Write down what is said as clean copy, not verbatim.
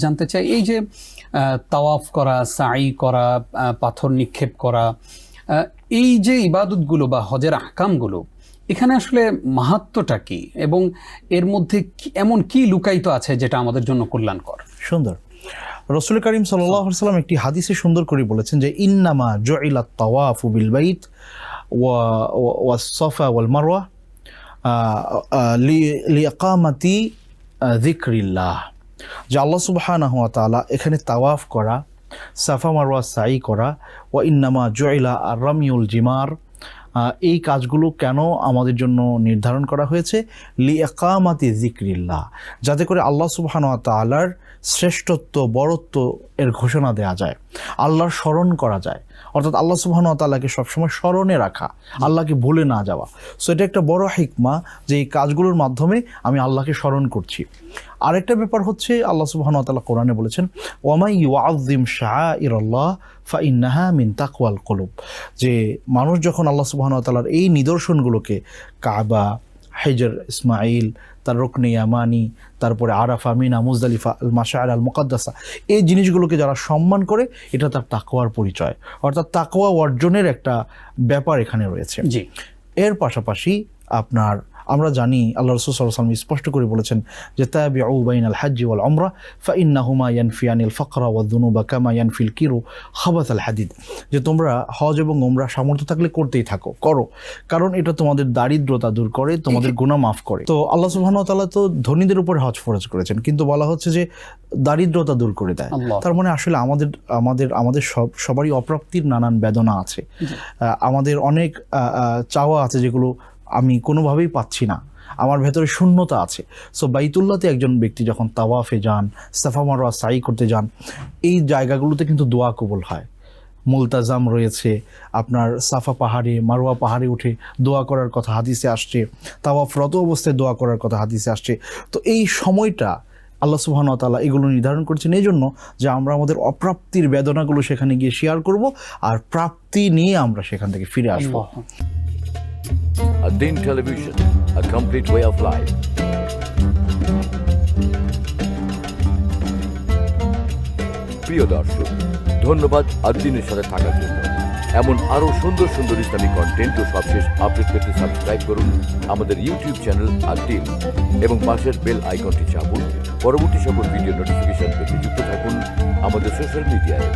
জানতে চাই এই যে তাওয়াফ করা, সাই করা, পাথর নিক্ষেপ করা, এই যে ইবাদতগুলো বা হজের আহকামগুলো, এখানে আসলে মাহাত্ম্যটা কি এবং এর মধ্যে এমন কি লুকায়িত আছে যেটা আমাদের জন্য কল্যাণকর? সুন্দর। রাসূল করিম সাল্লাল্লাহু আলাইহি ওয়াসাল্লাম একটি হাদিসে সুন্দর করে বলেছেন যে ইন্নামা জুইলাত তাওয়াফু বিল বাইত ওয়া সাফা ওয়াল মারওয়া লিইকামাতি যিকরিল্লাহ, যে আল্লাহ সুবহানাহু ওয়া তাআলা এখানে তাওয়াফ করা, সাফা মারওয়া সাই করা, ওয়া ইন্নামা জুইলা আর-রামিউল জিমার, এই কাজগুলো কেন আমাদের জন্য নির্ধারণ করা হয়েছে? লিইকামাতি যিকরিল্লাহ, যাতে করে আল্লাহ সুবহানাহু ওয়া তাআলার শ্রেষ্ঠত্ব, বড়ত্ব এর ঘোষণা দেওয়া যায়, আল্লাহর স্মরণ করা যায়, অর্থাৎ আল্লাহ সুবহানাহু ওয়া তাআলাকে সবসময় স্মরণে রাখা, আল্লাহকে ভুলে না যাওয়া। সো এটা একটা বড় হিকমা যে এই কাজগুলোর মাধ্যমে আমি আল্লাহকে স্মরণ করছি। আরেকটা ব্যাপার হচ্ছে আল্লাহ সুবহানাহু ওয়া তাআলা কোরআনে বলেছেন ওয়ামাই ইউআযযিম শাআইরাল্লাহ ফাইন্নাহা মিন তাকওয়াল কুলুব, যে মানুষ যখন আল্লাহ সুবহানাহু ওয়া তাআলার এই নিদর্শনগুলোকে, কাবা, হিজর ইসমাইল, তার রুকনে ইয়ামানি, তারপরে আরাফা, মিনা, মুজদালিফা, আল মাশআর আল মুকাদ্দাসা, এই জিনিসগুলোকে যারা সম্মান করে এটা তার তাকওয়ার পরিচয়, অর্থাৎ তাকওয়া অর্জনের একটা ব্যাপার এখানে রয়েছে। জি। এর পাশাপাশি আমরা জানি আল্লাহ রাসূল সাল্লাল্লাহু আলাইহি ওয়াসাল্লাম স্পষ্ট করে বলেছেন যে তাবিউ বাইনাল হাজ্জি ওয়াল উমরা ফাইন্নাহুমা ইয়ানফিয়ানিল ফাকরা ওয়াদ দুনুবা কামা ইয়ানফিল কিরু খাবাসাল হাদিদ, যে তোমরা হজ এবং উমরা সামর্থ্য থাকলে করতেই থাকো, করো, কারণ এটা তোমাদের দারিদ্রতা দূর করে, তোমাদের গুনাহ মাফ করে। তো আল্লাহ সুবহানাহু ওয়া তাআলা তো ধনীদের উপর হজ ফরজ করেছেন, কিন্তু বলা হচ্ছে যে দারিদ্রতা দূর করে দেয়। তার মানে আসলে আমাদের সবারই অপ্রাপ্তির নানান বেদনা আছে, আমাদের অনেক চাওয়া আছে যেগুলো আমি কোনোভাবেই পাচ্ছি না, আমার ভেতরে শূন্যতা আছে। সো বাইতুল্লাহতে একজন ব্যক্তি যখন তাওয়াফে যান, সাফা মারওয়া সাই করতে যান, এই জায়গাগুলোতে কিন্তু দোয়া কবুল হয়। মুলতাজাম রয়েছে, আপনার সাফা পাহাড়ে, মারওয়া পাহাড়ে উঠে দোয়া করার কথা হাদিসে আসছে, তাওয়াফরত অবস্থায় দোয়া করার কথা হাদিসে আসছে। তো এই সময়টা আল্লাহ সুবহানাহু ওয়া তাআলা এগুলো নির্ধারণ করছেন এই জন্য যে আমরা আমাদের অপ্রাপ্তির বেদনাগুলো সেখানে গিয়ে শেয়ার করব, আর প্রাপ্তি নিয়ে আমরা সেখান থেকে ফিরে আসবো। Ad-Din Television, a complete way of life. প্রিয় দর্শক, ধন্যবাদ ad-Din-এর সাথে থাকার জন্য। এমন আরো সুন্দর সুন্দর ইসলামিক কন্টেন্ট ও সবশেষ আপডেট পেতে সাবস্ক্রাইব করুন আমাদের ইউটিউব চ্যানেল ad-Din এবং পাশের বেল আইকনটি চাপুন। পরবর্তী সকল ভিডিও নোটিফিকেশন পেতে যুক্ত থাকুন আমাদের সোশ্যাল মিডিয়ায়।